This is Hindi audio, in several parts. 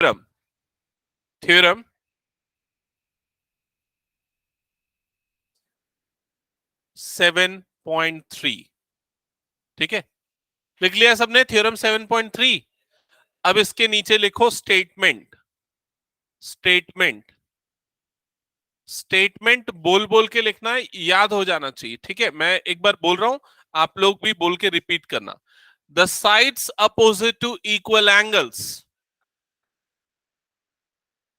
थ्योरम थ्योरम 7.3, ठीक है, लिख लिया सबने थ्योरम 7.3। अब इसके नीचे लिखो स्टेटमेंट। स्टेटमेंट स्टेटमेंट बोल बोल के लिखना है, याद हो जाना चाहिए, ठीक है। मैं एक बार बोल रहा हूं, आप लोग भी बोल के रिपीट करना। The sides opposite to equal angles.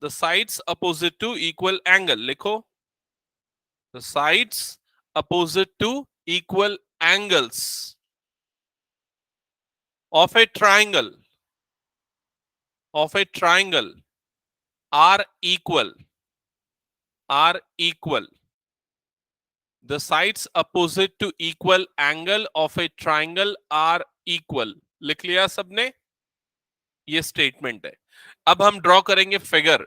The sides opposite to equal angle लिखो। The sides opposite to equal angles of a triangle are equal The sides opposite to equal angle of a triangle are equal। लिख लिया सबने, ये स्टेटमेंट है। अब हम ड्रॉ करेंगे फिगर।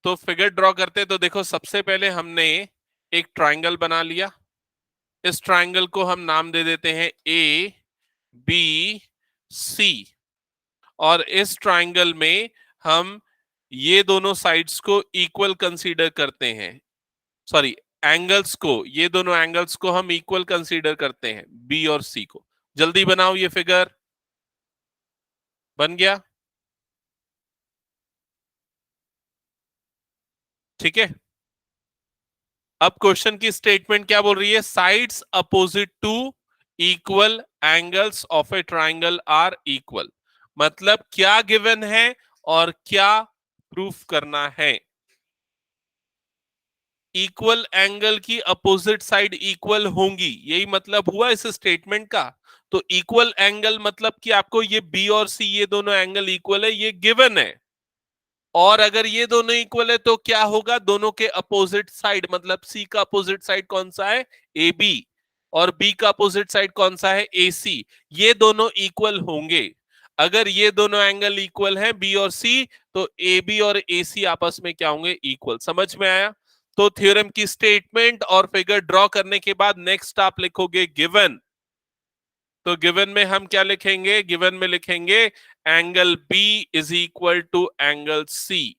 तो फिगर ड्रॉ करते तो देखो, सबसे पहले हमने एक ट्राइंगल बना लिया। इस ट्राइंगल को हम नाम दे देते हैं ए बी सी, और इस ट्राइंगल में हम ये दोनों साइड्स को इक्वल कंसीडर करते हैं। सॉरी, एंगल्स को, ये दोनों एंगल्स को हम इक्वल कंसीडर करते हैं, बी और सी को। जल्दी बनाओ, ये फिगर बन गया, ठीक है। अब क्वेश्चन की स्टेटमेंट क्या बोल रही है? Sides opposite to equal angles of a triangle are equal. मतलब क्या गिवन है और क्या प्रूफ करना है? इक्वल एंगल की अपोजिट साइड इक्वल होंगी, यही मतलब हुआ इस स्टेटमेंट का। तो इक्वल एंगल मतलब कि आपको ये बी और सी, ये दोनों एंगल इक्वल है, ये गिवन है। और अगर ये दोनों इक्वल है तो क्या होगा? दोनों के अपोजिट साइड, मतलब सी का अपोजिट साइड कौन सा है? A B. और बी का अपोजिट साइड कौन सा है? ए सी। ये दोनों इक्वल होंगे। अगर ये दोनों एंगल इक्वल हैं, बी और सी, तो ए बी और ए सी आपस में क्या होंगे? इक्वल। समझ में आया? तो थ्योरम की स्टेटमेंट और फिगर ड्रॉ करने के बाद नेक्स्ट आप लिखोगे गिवन। तो गिवन में हम क्या लिखेंगे? गिवन में लिखेंगे angle B is equal to angle C.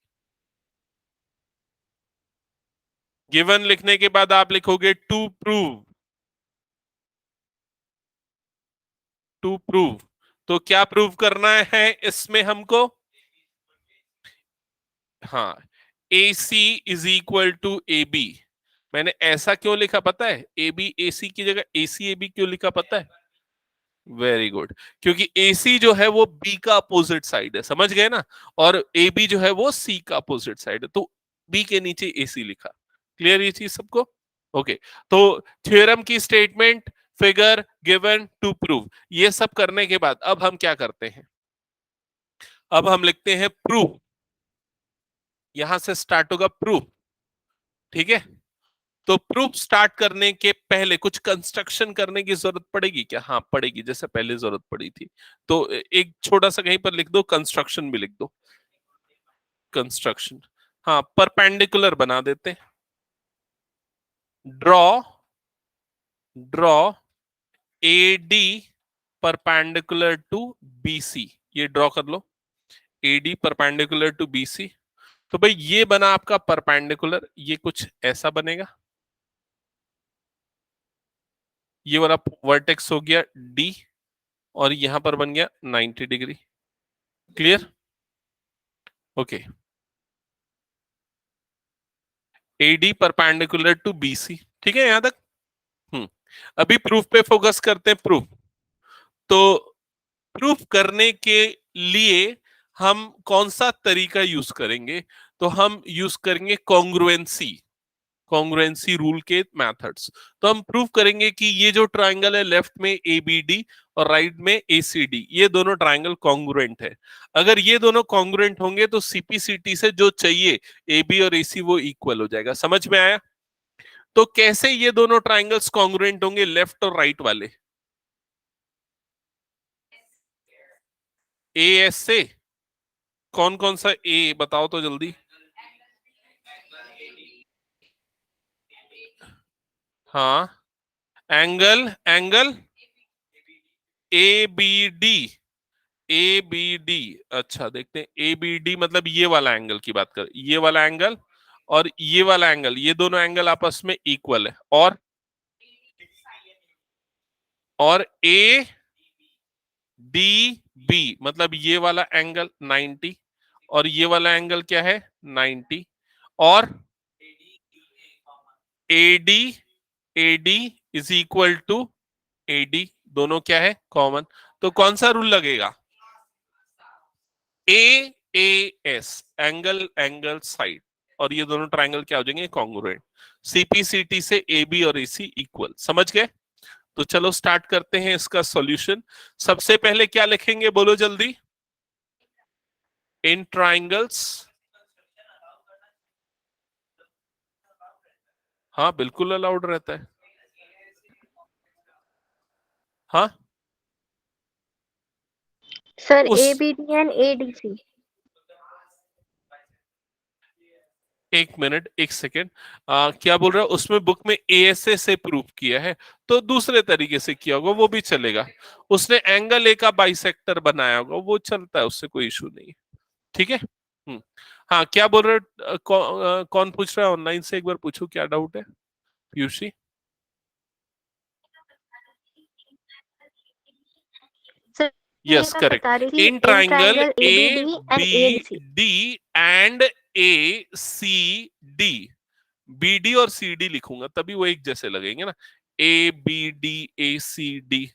Given लिखने के बाद आप लिखोगे टू प्रूव। तो क्या प्रूव करना है इसमें हमको? हाँ, A C is equal to A B. मैंने ऐसा क्यों लिखा पता है? ए बी ए सी की जगह ए सी ए बी क्यों लिखा पता है? वेरी गुड, क्योंकि ए सी जो है वो बी का अपोजिट साइड है, समझ गए ना। और ए बी जो है वो सी का अपोजिट साइड है, तो बी के नीचे ए सी लिखा। क्लियर ये चीज सबको? ओके। तो थ्योरम की statement, figure, given, to prove, ये सब करने के बाद अब हम क्या करते हैं? अब हम लिखते हैं प्रूव। यहां से स्टार्ट होगा प्रूव, ठीक है। तो प्रूफ स्टार्ट करने के पहले कुछ कंस्ट्रक्शन करने की जरूरत पड़ेगी क्या? हाँ पड़ेगी, जैसे पहले जरूरत पड़ी थी। तो एक छोटा सा कहीं पर लिख दो, कंस्ट्रक्शन भी लिख दो। कंस्ट्रक्शन, हाँ, परपेंडिकुलर बना देते। Draw draw A D perpendicular to B C. ये ड्रॉ कर लो, A D perpendicular to B C. तो भाई ये बना आपका परपेंडिकुलर, ये कुछ ऐसा बनेगा। ये वाला वर्टेक्स हो गया डी, और यहां पर बन गया 90 degree. Clear? Okay. AD perpendicular to BC, ठीक है यहां तक? अभी प्रूफ पे फोकस करते हैं। प्रूफ, तो प्रूफ करने के लिए हम कौन सा तरीका यूज करेंगे? तो हम यूज करेंगे कॉन्ग्रुएंसी रूल के मेथड्स। तो हम प्रूव करेंगे कि ये जो ट्राइंगल है, लेफ्ट में ए बी डी और राइट में ए सी डी, ये दोनों ट्राइंगल कॉन्ग्रुएंट है। अगर ये दोनों कॉन्ग्रुएंट होंगे तो सीपीसीटी से जो चाहिए ए बी और ए सी, वो इक्वल हो जाएगा। समझ में आया? तो कैसे ये दोनों ट्राइंगल्स कॉन्ग्रुएंट होंगे, लेफ्ट और राइट वाले? ए एस से। कौन कौन सा ए बताओ तो जल्दी। हाँ, angle angle A B D A B D, अच्छा देखते हैं, ए बी डी मतलब ये वाला एंगल की बात कर, ये वाला एंगल और ये वाला एंगल, ये दोनों एंगल आपस में इक्वल है, और ए डी बी मतलब ये वाला एंगल 90 और ये वाला एंगल क्या है 90, और AD AD is equal to AD, दोनों क्या है कॉमन, तो कौन सा रूल लगेगा, A S, angle angle side, और ये दोनों ट्रायंगल क्या हो जाएंगे कॉन्ग्रुएंट, सीपीसीटी से ए बी और एसी इक्वल, समझ गए। तो चलो स्टार्ट करते हैं इसका सॉल्यूशन। सबसे पहले क्या लिखेंगे बोलो जल्दी, इन ट्राइंगल्स, हाँ बिल्कुल अलाउड रहता है, हाँ सर उस ABD एंड ADC। एक मिनट एक सेकेंड, क्या बोल रहा है, उसमें बुक में एएसए से प्रूव किया है, तो दूसरे तरीके से किया होगा वो भी चलेगा, उसने एंगल ए का बाइसेक्टर बनाया होगा वो चलता है, उससे कोई इशू नहीं है, ठीक है। हाँ क्या बोल रहे कौन पूछ रहा है ऑनलाइन से, एक बार पूछो क्या डाउट है पीयूषी। सर यस मैं करेक्ट, बता रही थी in in triangle triangle A ABD and B ADC। D and A C D, B D और सी डी लिखूंगा तभी वो एक जैसे लगेंगे ना, A B D A C D,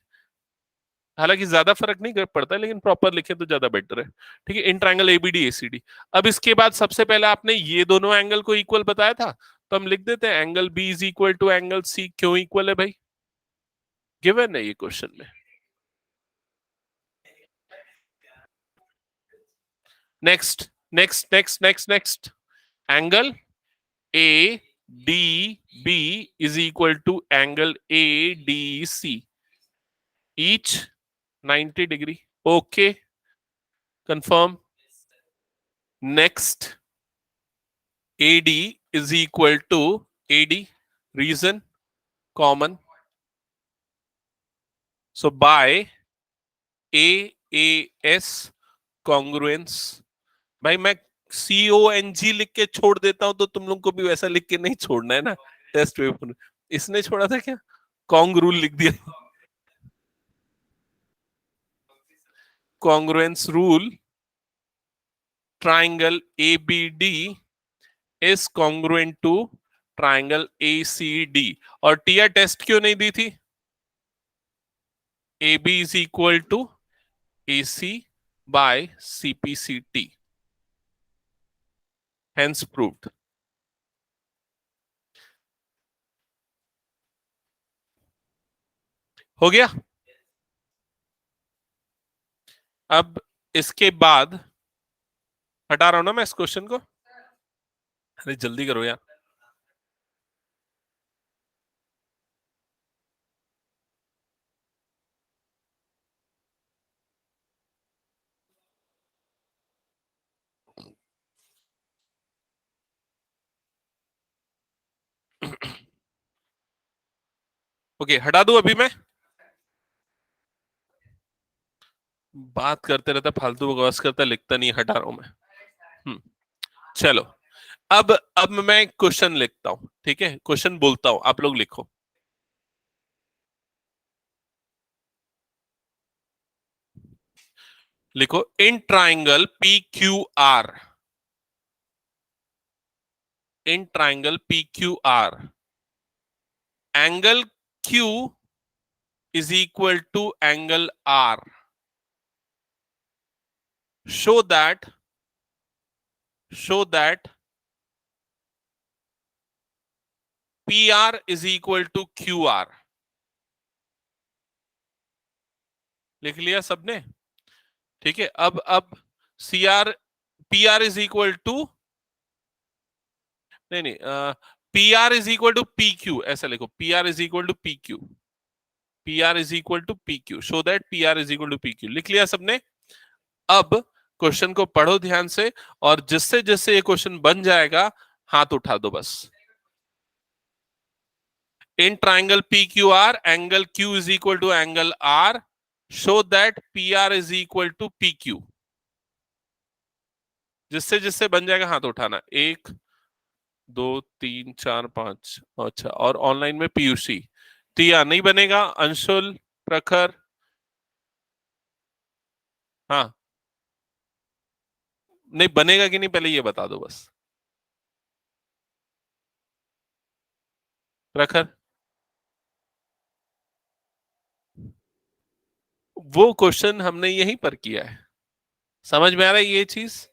हालांकि ज्यादा फर्क नहीं पड़ता है लेकिन प्रॉपर लिखे तो ज्यादा बेटर है, ठीक है, इन ट्रायंगल एबीडी एसीडी। अब इसके बाद सबसे पहले आपने ये दोनों एंगल को इक्वल बताया था, तो हम लिख देते हैं angle B is equal to angle C, क्यों इक्वल है भाई, गिवन है ये क्वेश्चन में। Next next next next next, angle A D B is equal to angle A D C, each 90 degree, okay confirm. Next, AD is equal to AD, reason common, so by AAS congruence, भाई मैं CONG लिख के छोड़ देता हूं तो तुम लोग को भी वैसा लिख के नहीं छोड़ना है ना टेस्ट पेपर, इसने छोड़ा था क्या, कॉन्ग रूल लिख दिया, congruence rule, triangle ABD is congruent to triangle ACD, और टीआर टेस्ट क्यों नहीं दी थी, AB is equal to AC by CPCT, hence proved। हो गया। अब इसके बाद हटा रहा हूं ना मैं इस क्वेश्चन को, अरे जल्दी करो यार, ओके हटा दूं अभी मैं, बात करते रहता फालतू बकवास करता, लिखता नहीं, हटा रहा हूं मैं। चलो, अब मैं क्वेश्चन लिखता हूं, ठीक है, क्वेश्चन बोलता हूं, आप लोग लिखो। लिखो, इन triangle PQR, in triangle PQR, angle Q is equal to angle R, show that PR is equal to QR, लिख लिया सबने, ठीक है। अब CR PR is equal to, नहीं PR is equal to PQ, ऐसा लिखो, PR is equal to PQ, PR is equal to PQ, show that PR is equal to PQ, लिख लिया सबने। अब क्वेश्चन को पढ़ो ध्यान से, और जिससे जिससे ये क्वेश्चन बन जाएगा हाथ उठा दो बस। In triangle PQR, angle Q is equal to angle R, show that P R is equal to P Q. जिससे जिससे बन जाएगा हाथ उठाना, 1 2 3 4 5। अच्छा, और ऑनलाइन में पीयूषी। टिया नहीं बनेगा, अंशुल, प्रखर। हाँ, नहीं बनेगा कि नहीं पहले ये बता दो बस। प्रखर, वो क्वेश्चन हमने यहीं पर किया है, समझ में आ रहा है ये चीज?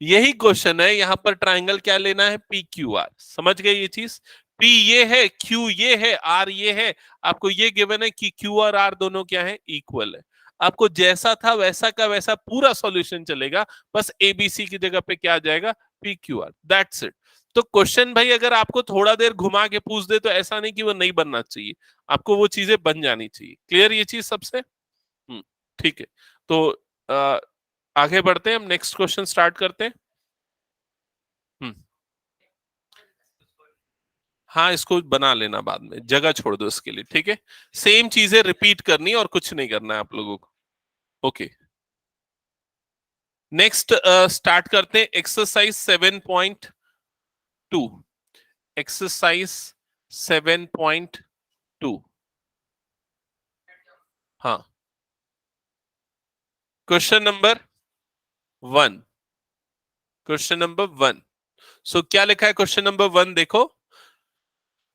यही क्वेश्चन है, यहां पर ट्राइंगल क्या लेना है, पी क्यू आर। समझ गए ये चीज? पी ये है, क्यू ये है, आर ये है। आपको ये गिवन है कि क्यू और आर दोनों क्या है, इक्वल है। आपको जैसा था वैसा का वैसा पूरा सॉल्यूशन चलेगा, बस एबीसी की जगह पे क्या आ जाएगा, P Q R, that's it. तो क्वेश्चन भाई अगर आपको थोड़ा देर घुमा के पूछ दे तो ऐसा नहीं कि वो नहीं बनना चाहिए, आपको वो चीजें बन जानी चाहिए। क्लियर ये चीज सबसे? ठीक है। तो आ, आगे बढ़ते हैं, हम नेक्स्ट क्वेश्चन स्टार्ट करते हैं। हम्म हाँ, इसको बना लेना, बाद में जगह छोड़ दो इसके लिए, ठीक है? सेम चीजें रिपीट करनी और कुछ नहीं करना है आप लोगों को। ओके, नेक्स्ट स्टार्ट करते हैं एक्सरसाइज 7.2। एक्सरसाइज 7.2। हाँ, question number 1। Question number 1। So क्या लिखा है क्वेश्चन नंबर 1, देखो।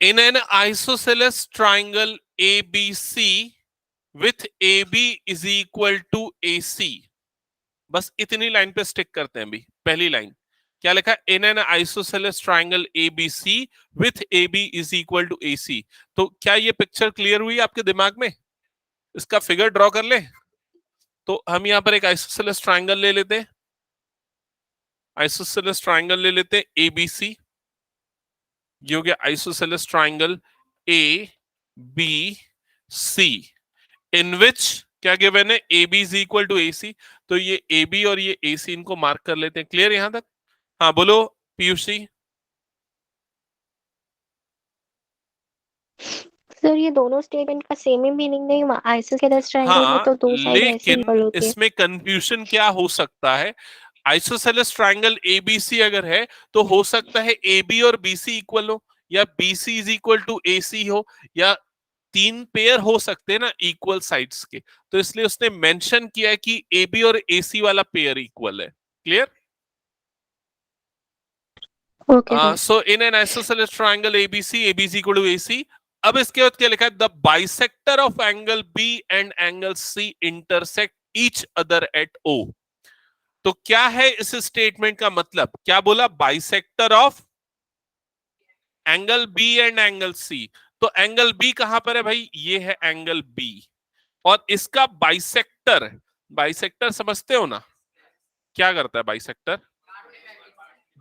In an isosceles triangle ABC with AB is equal to AC। बस इतनी लाइन पे स्टिक करते हैं अभी। पहली लाइन क्या लिखा है, in an isosceles triangle ABC with AB is equal to AC। तो क्या ये पिक्चर क्लियर हुई आपके दिमाग में? इसका फिगर ड्रॉ कर ले। तो हम यहां पर एक आइसोसेलेस ट्राइंगल ले लेते हैं, आइसोसेलेस ट्राइंगल ले लेते हैं ABC। ये हो गया isosceles triangle ABC, in which क्या गिवन है, A B is equal to A C. तो ये ए बी और ये ए सी, इनको मार्क कर लेते हैं। क्लियर यहां तक? हाँ बोलो पीयूष जी। सर ये दोनों स्टेटमेंट का सेम ही मीनिंग नहीं हुआ, आइसोसेलेस ट्रायंगल में हाँ, तो दो साइड ऐसे लेकिन इक्वल होती है। इसमें कंफ्यूजन क्या हो सकता है, आइसोसेलेस ट्राइंगल एबीसी अगर है तो हो सकता है ए बी और बीसी इक्वल हो, या BC is equal to A सी हो, या तीन पेयर हो सकते हैं ना इक्वल साइड्स के। तो इसलिए उसने मेंशन किया है कि ए बी और ए सी वाला पेयर इक्वल है। Clear? Okay sir. So in an isosceles triangle ABC, ABC equal to AC. अब इसके बाद क्या लिखा है, the bisector of angle B and angle C intersect each other at O. तो क्या है इस स्टेटमेंट का मतलब, क्या बोला, bisector of angle B and angle C. तो एंगल बी कहां पर है भाई, ये है एंगल बी, और इसका बाइसेक्टर, बाइसेक्टर समझते हो ना, क्या करता है बाइसेक्टर,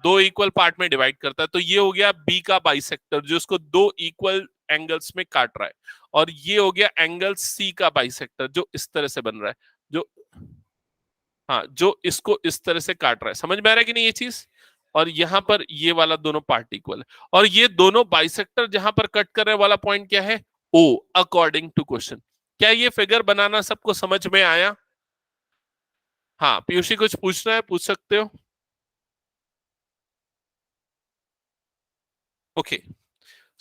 दो इक्वल पार्ट में डिवाइड करता है। तो ये हो गया बी का बाइसेक्टर, जो इसको दो इक्वल एंगल्स में काट रहा है। और ये हो गया एंगल सी का बाइसेक्टर, जो इस तरह से बन रहा है, जो, हाँ, जो इसको इस तरह से काट रहा है। समझ में आ रहा है कि नहीं ये चीज? और यहां पर ये वाला दोनों पार्ट इक्वल है, और ये दोनों बाइसेक्टर जहां पर कट कर रहे वाला पॉइंट क्या है, ओ, अकॉर्डिंग टू क्वेश्चन। क्या ये फिगर बनाना सबको समझ में आया? हाँ, पीयूषी कुछ पूछना है पूछ सकते हो। ओके,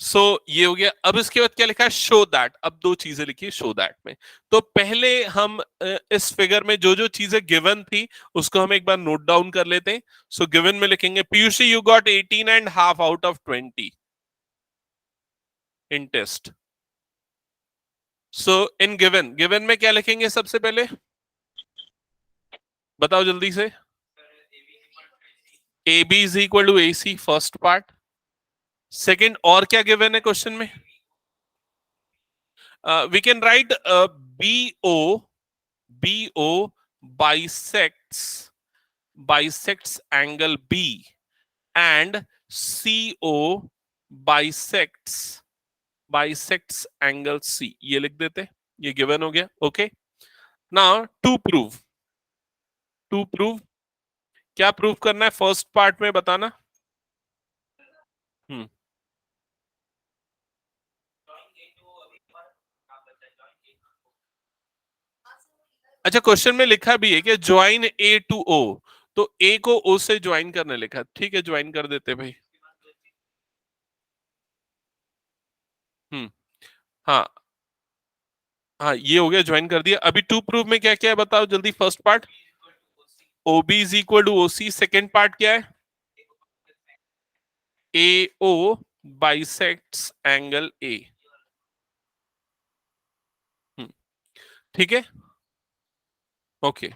सो ये हो गया। अब इसके बाद क्या लिखा है, शो दैट। अब दो चीजें लिखी शो दैट में। तो पहले हम इस फिगर में जो जो चीजें गिवन थी उसको हम एक बार नोट डाउन कर लेते हैं। सो गिवन में लिखेंगे, Piyushi you got 18.5 out of 20 in test. So in given, given में क्या लिखेंगे सबसे पहले, बताओ जल्दी से। A B is equal to A C, first part. Second, और क्या गिवन है क्वेश्चन में, we can write B O, BO bisects, bisects angle B and CO bisects, bisects angle C। ये लिख देते, ये गिवन हो गया। Okay, now to prove, to prove, क्या प्रूव करना है फर्स्ट पार्ट में बताना। हम्म अच्छा, क्वेश्चन में लिखा भी है कि ज्वाइन ए टू ओ, तो ए को ओ से ज्वाइन करने लिखा, ठीक है ज्वाइन कर देते भाई। हम्म। हाँ हाँ, ये हो गया, ज्वाइन कर दिया। अभी टू प्रूफ में क्या क्या है बताओ जल्दी। First part OB is equal to OC, second part क्या है, ए ओ बाइसेक्ट्स एंगल ए। ठीक है, ओके,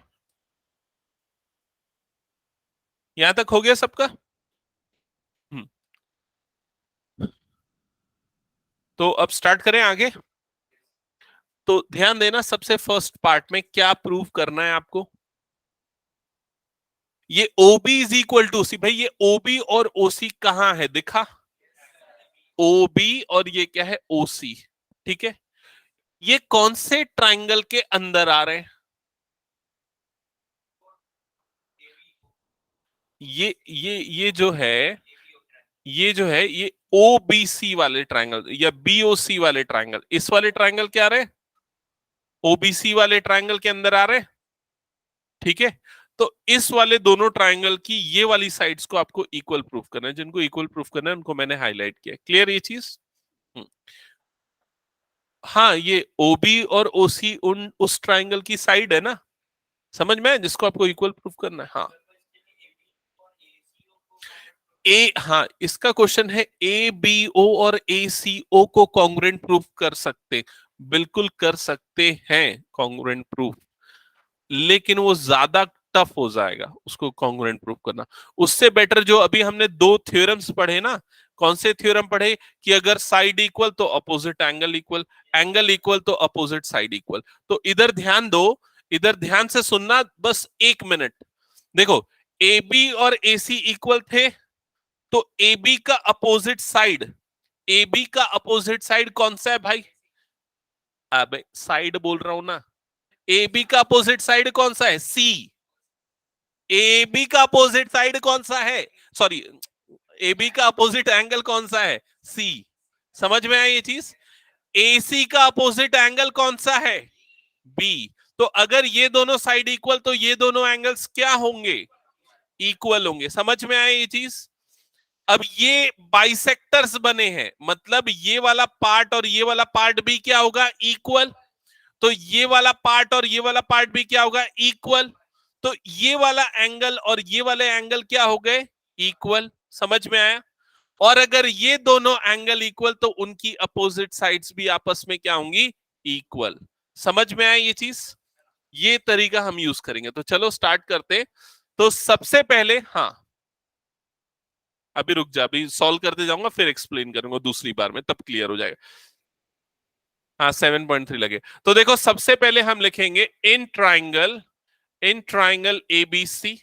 यहां तक हो गया सबका। हम्म, तो अब स्टार्ट करें आगे। तो ध्यान देना, सबसे फर्स्ट पार्ट में क्या प्रूव करना है आपको। ये ओबी इज इक्वल टू सी, भाई ये ओबी और ओसी कहां है दिखा, ओबी और ये क्या है ओसी। ठीक है, ये कौन से ट्राइंगल के अंदर आ रहे हैं, ये जो है, ये जो है ये ओबीसी वाले ट्राइंगल या बीओसी वाले ट्राइंगल, इस वाले ट्राइंगल क्या आ रहे हैं, ओबीसी वाले ट्राइंगल के अंदर आ रहे हैं। ठीक है, तो इस वाले दोनों ट्राइंगल की ये वाली साइड्स को आपको इक्वल प्रूफ करना है, जिनको इक्वल प्रूफ करना है उनको मैंने हाईलाइट किया। क्लियर ये चीज। हम्म, हाँ, ये ओबी और ओसी उन उस ट्राइंगल की साइड है ना, समझ में आया? जिसको आपको इक्वल प्रूफ करना है। हाँ, ए, हाँ इसका क्वेश्चन है ए बी ओ और ए सी ओ को कॉन्ग्रुएंट प्रूफ कर सकते, बिल्कुल कर सकते हैं कॉन्ग्रुएंट प्रूफ, लेकिन वो ज्यादा टफ हो जाएगा उसको कॉन्ग्रुएंट प्रूफ करना। उससे बेटर जो अभी हमने दो थ्योरम्स पढ़े ना, कौन से थ्योरम पढ़े, कि अगर साइड इक्वल तो opposite angle equal, angle equal तो अपोजिट साइड इक्वल। तो इधर ध्यान दो, इधर ध्यान से सुनना बस एक मिनट। देखो, ए बी और ए सी इक्वल थे, तो ए बी का अपोजिट साइड, ए बी का अपोजिट साइड कौन सा है भाई, अब साइड बोल रहा हूं ना, ए बी का अपोजिट साइड कौन सा है, सी। ए बी का अपोजिट साइड कौन सा है, सॉरी, ए बी का अपोजिट एंगल कौन सा है, सी। समझ में आई ये चीज। ए सी का अपोजिट एंगल कौन सा है, बी। तो अगर ये दोनों साइड इक्वल तो ये दोनों एंगल्स क्या होंगे, इक्वल होंगे। समझ में आए ये चीज। अब ये बाइसेक्टर्स बने हैं, मतलब ये वाला पार्ट और ये वाला पार्ट भी क्या होगा, इक्वल। तो ये वाला पार्ट और ये वाला पार्ट भी क्या होगा, इक्वल। तो ये वाला एंगल और ये वाले एंगल क्या हो गए, इक्वल। समझ में आया। और अगर ये दोनों एंगल इक्वल तो उनकी अपोजिट साइड्स भी आपस में क्या होंगी, इक्वल। समझ में आया ये चीज। ये तरीका हम यूज करेंगे। तो चलो स्टार्ट करते। तो सबसे पहले, हाँ अभी रुक जा, अभी सॉल्व करते जाऊंगा फिर एक्सप्लेन करूंगा दूसरी बार में, तब क्लियर हो जाएगा। हाँ 7.3 लगे। तो देखो, सबसे पहले हम लिखेंगे इन ट्राइंगल एबीसी,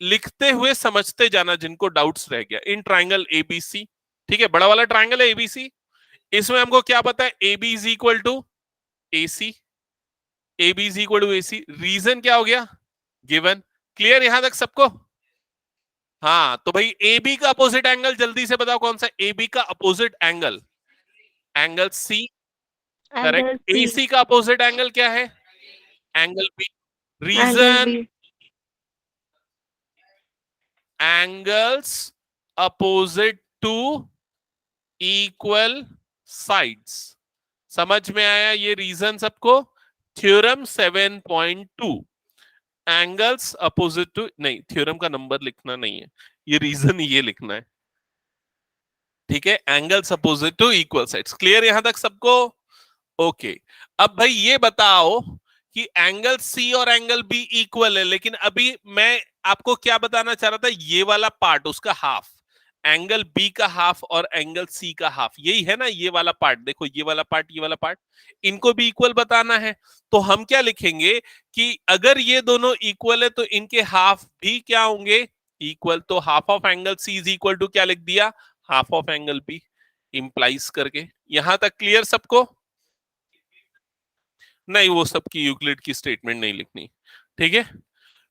लिखते हुए समझते जाना जिनको डाउट्स रह गया। इन ट्राइंगल एबीसी, ठीक है, बड़ा वाला ट्राइंगल है एबीसी। इसमें हमको क्या पता है, A B is equal to A C, A B is equal to A C. Reason क्या हो गया, गिवन। क्लियर यहां तक सबको। हाँ, तो भाई ए बी का अपोजिट एंगल जल्दी से बताओ कौन सा, ए बी का opposite angle, angle C. Angle correct. C. AC का अपोजिट एंगल क्या है, angle B. Angle reason, B. Angles opposite to equal sides. समझ में आया ये रीजन सबको। थ्योरम 7.2, एंगल्स अपोजिट टू, नहीं थ्योरम का नंबर लिखना नहीं है, ये रीजन ये लिखना है। ठीक है, angles opposite to equal sides. Clear यहां तक सबको। ओके, अब भाई ये बताओ कि एंगल सी और एंगल बी इक्वल है, लेकिन अभी मैं आपको क्या बताना चाह रहा था, ये वाला पार्ट उसका हाफ, एंगल बी का हाफ और एंगल सी का हाफ, यही है ना ये वाला पार्ट। देखो ये वाला पार्ट, ये वाला पार्ट, इनको भी इक्वल बताना है। तो हम क्या लिखेंगे कि अगर ये दोनों इक्वल है तो इनके हाफ भी क्या होंगे, इक्वल। तो half of angle C is equal to क्या लिख दिया, half of angle B, implies करके। यहां तक क्लियर सबको। नहीं, वो सबकी यूक्लिड की स्टेटमेंट नहीं लिखनी। ठीक है,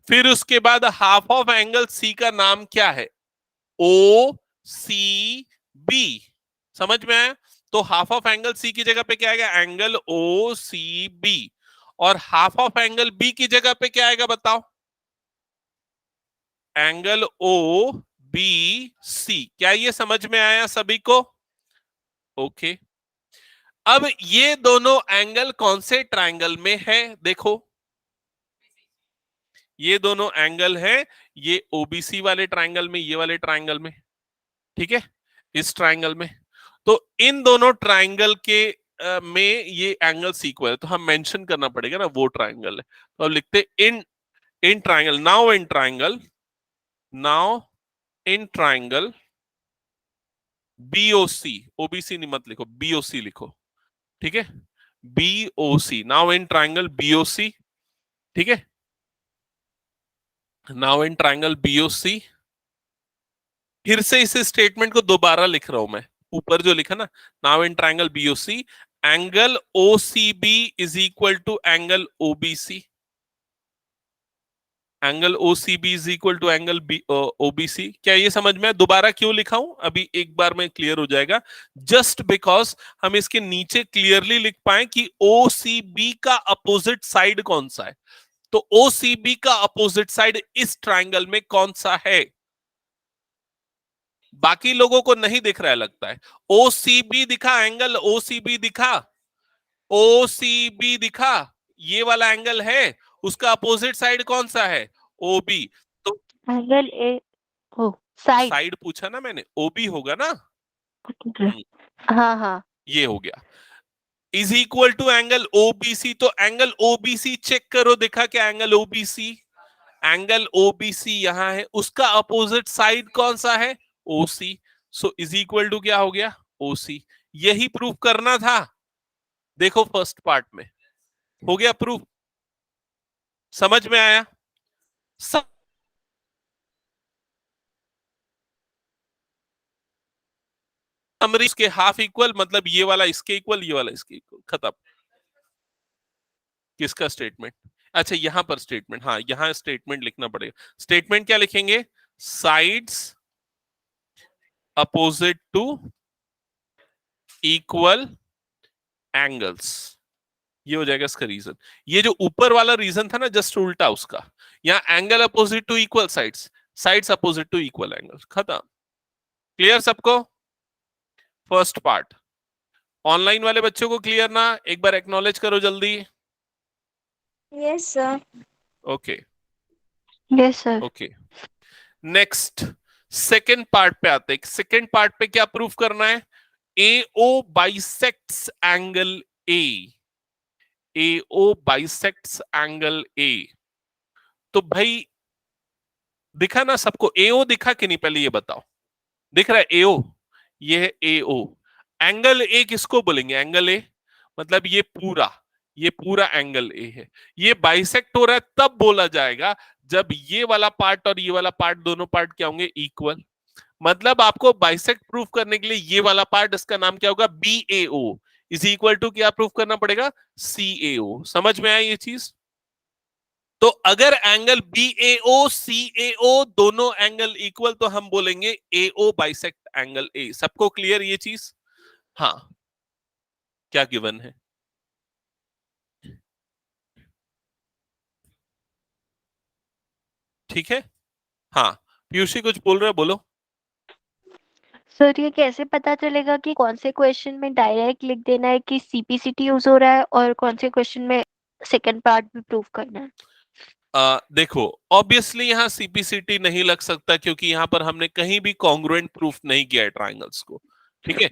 फिर उसके बाद हाफ ऑफ एंगल सी का नाम क्या है, ओ सी बी। समझ में आया। तो हाफ ऑफ एंगल सी की जगह पे क्या आएगा, एंगल ओ सी बी। और हाफ ऑफ एंगल बी की जगह पे क्या आएगा बताओ? Angle O B C. क्या ये समझ में आया सभी को? ओके। अब ये दोनों एंगल कौन से ट्रायंगल में है? देखो, ये दोनों एंगल है, ये ओबीसी वाले ट्रायंगल में, ये वाले ट्रायंगल में, ठीक है, इस ट्रायंगल में। तो इन दोनों ट्रायंगल के में ये एंगल इक्वल है, तो हम मेंशन करना पड़ेगा ना वो ट्रायंगल है। तो अब लिखते in triangle, now in triangle BOC, OBC नहीं मत लिखो, बीओसी लिखो, ठीक है, BOC, now in triangle BOC, ठीक है, नाउ इन ट्रायंगल बीओसी। फिर से इस स्टेटमेंट को दोबारा लिख रहा हूं मैं, ऊपर जो लिखा ना, now in triangle BOC angle OCB is equal to angle OBC, angle OCB is equal to angle OBC. क्या ये समझ में? दोबारा क्यों लिखा हूं, अभी एक बार में क्लियर हो जाएगा। जस्ट बिकॉज हम इसके नीचे क्लियरली लिख पाए कि ओसीबी का अपोजिट साइड कौन सा है। तो ओसीबी का अपोजिट साइड इस ट्रायंगल में कौन सा है? बाकी लोगों को नहीं दिख रहा है लगता है। ओसीबी दिखा, एंगल ओसीबी दिखा, ओसीबी दिखा, ये वाला एंगल है, उसका अपोजिट साइड कौन सा है? ओबी। तो angle A, O side, side पूछा ना मैंने, ओबी होगा ना। हाँ हाँ, ये हो गया, is equal to angle OBC. तो एंगल ओबीसी चेक करो, देखा क्या एंगल ओबीसी? एंगल ओबीसी यहां है, उसका अपोजिट साइड कौन सा है? ओसी। सो इज इक्वल टू क्या हो गया? ओसी। यही प्रूफ करना था। देखो फर्स्ट पार्ट में हो गया प्रूफ, समझ में आया? समरी इसके हाफ इक्वल, मतलब ये वाला इसके इक्वल, ये वाला इसके इक्वल, खत्म। किसका स्टेटमेंट? अच्छा यहां पर स्टेटमेंट, हाँ यहां स्टेटमेंट लिखना पड़ेगा। स्टेटमेंट क्या लिखेंगे? Sides opposite to equal angles, ये हो जाएगा इसका रीजन। ये जो ऊपर वाला रीजन था ना, जस्ट उल्टा उसका। यहां angle opposite to equal sides, sides opposite to equal angles, खत्म। क्लियर सबको? First part. ऑनलाइन वाले बच्चों को क्लियर ना? एक बार एक्नॉलेज करो जल्दी। Yes sir, okay yes sir. Okay. Next second part पे आते हैं। सेकेंड पार्ट पे क्या प्रूफ करना है? AO bisects angle A, AO bisects angle A. तो भाई दिखा ना सबको? AO दिखा कि नहीं, पहले ये बताओ। दिख रहा है AO? ये है AO। एंगल ए किसको बोलेंगे? एंगल ए मतलब ये पूरा एंगल ए है। ये बाइसेक्ट हो रहा है तब बोला जाएगा जब ये वाला पार्ट और ये वाला पार्ट, दोनों पार्ट क्या होंगे? इक्वल। मतलब आपको बाइसेक्ट प्रूफ करने के लिए ये वाला पार्ट, इसका नाम क्या होगा? BAO इज इक्वल टू क्या प्रूफ करना पड़ेगा? CAO। समझ में आई ये चीज? तो अगर एंगल BAO CAO दोनों एंगल इक्वल, तो हम बोलेंगे AO बाइसेक्ट एंगल ए। सबको क्लियर ये चीज? हाँ, क्या गिवन है? ठीक है, हाँ। पीयूषी कुछ बोल रहे हो, बोलो। सर ये कैसे पता चलेगा कि कौन से क्वेश्चन में डायरेक्ट लिख देना है कि सीपीसीटी यूज हो रहा है और कौन से क्वेश्चन में सेकंड पार्ट भी प्रूव करना है? देखो ऑब्वियसली यहां सीपीसीटी नहीं लग सकता, क्योंकि यहां पर हमने कहीं भी कॉन्ग्रुएंट प्रूफ नहीं किया है ट्राइंगल्स को, ठीक है।